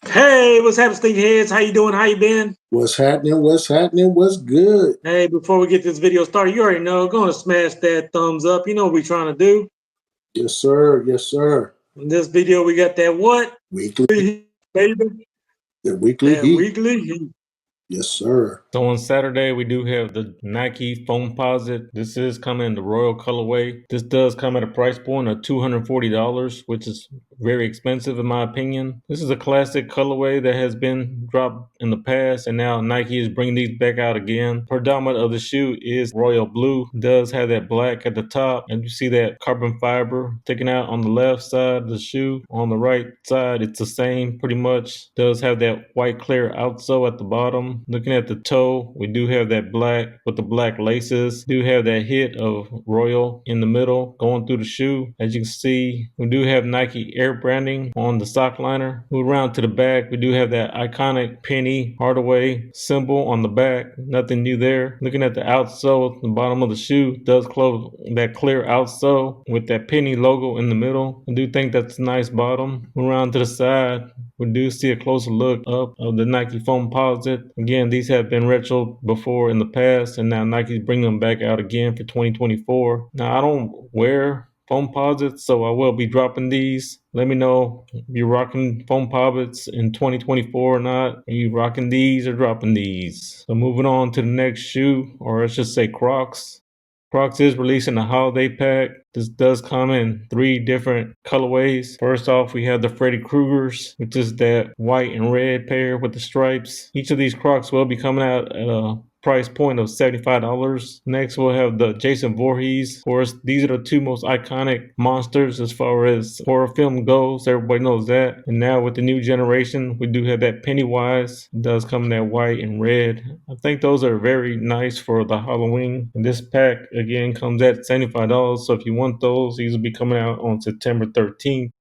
Hey, what's happening, Steve Heads? How you doing? How you been? What's happening? What's happening? What's good? Hey, before we get this video started, you already know, go and smash that thumbs up. You know what we're trying to do. Yes, sir. Yes, sir. In this video, we got that what? Weekly, Baby, the weekly that heat. weekly heat. Yes, sir. So on Saturday, we do have the Nike Foamposite. This is coming in the Royal colorway. This does come at a price point of $240, which is very expensive in my opinion. This is a classic colorway that has been dropped in the past, and now Nike is bringing these back out again. Predominant of the shoe is royal blue. It does have that black at the top, and you see that carbon fiber sticking out on the left side of the shoe. On the right side, it's the same pretty much. Does have that white clear outsole at the bottom. Looking at the toe, we do have that black with the black laces. Do have that hit of royal in the middle going through the shoe. As you can see, we do have Nike Air branding on the sock liner. Move around to the back, we do have that iconic Penny Hardaway symbol on the back. Nothing new there. Looking at the outsole, the bottom of the shoe does close that clear outsole with that Penny logo in the middle. I do think that's a nice bottom. Move around to the side, we do see a closer look up of the Nike Foamposite. Again, these have been retro before in the past, and now Nike's bringing them back out again for 2024. Now, I don't wear Foamposites, so I will be dropping these. Let me know if you're rocking Foamposites in 2024 or not. Are you rocking these or dropping these? So moving on to the next shoe, or I should say Crocs. Crocs is releasing a holiday pack. This does come in 3 different colorways. First off, we have the Freddy Kruegers, which is that white and red pair with the stripes. Each of these Crocs will be coming out at a price point of $75. Next, we'll have the Jason Voorhees. Of course, these are the 2 most iconic monsters as far as horror film goes. Everybody knows that. And now with the new generation, we do have that Pennywise. It does come in that white and red. I think those are very nice for the Halloween. And this pack, again, comes at $75. So if you want those, these will be coming out on September 13th.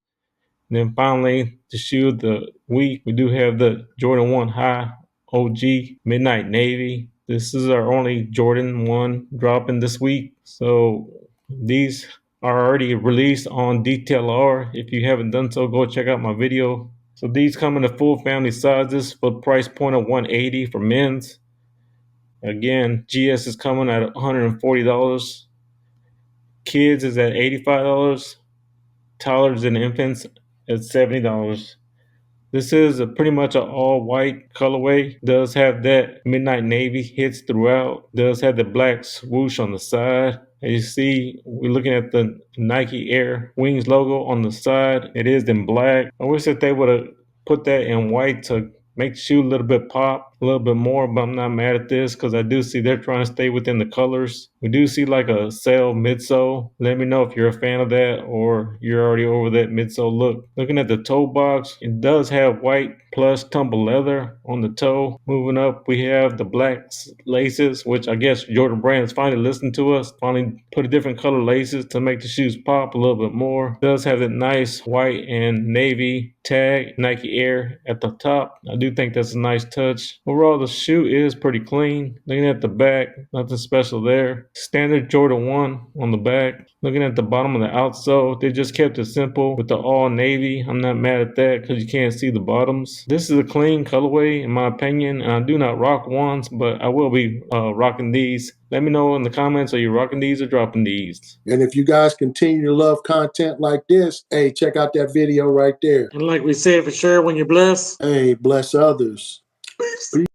And then finally, the shoe of the week, we do have the Jordan 1 High OG Midnight Navy. This is our only Jordan 1 dropping this week. So these are already released on DTLR. If you haven't done so, go check out my video. So these come in the full family sizes for the price point of $180 for men's. Again, GS is coming at $140. Kids is at $85. Toddlers and infants at $70. This is pretty much an all-white colorway. Does have that midnight navy hits throughout. Does have the black swoosh on the side. As you see, we're looking at the Nike Air Wings logo on the side. It is in black. I wish that they would have put that in white to make the shoe a little bit pop, a little bit more, but I'm not mad at this because I do see they're trying to stay within the colors. We do see like a sail midsole. Let me know if you're a fan of that or you're already over that midsole look. Looking at the toe box, it does have white plus tumble leather on the toe. Moving up, we have the black laces, which I guess Jordan Brand is finally listening to us. Finally put a different color laces to make the shoes pop a little bit more. It does have that nice white and navy tag Nike Air at the top. I do think that's a nice touch. Overall, the shoe is pretty clean. Looking at the back, nothing special there. Standard Jordan 1 on the back. Looking at the bottom of the outsole, they just kept it simple with the all navy. I'm not mad at that because you can't see the bottoms. This is a clean colorway in my opinion, and I do not rock ones, but I will be rocking these. Let me know in the comments, are you rocking these or dropping these? And if you guys continue to love content like this, hey, check out that video right there. And like we said, for sure, when you're blessed, Hey, bless others. peace.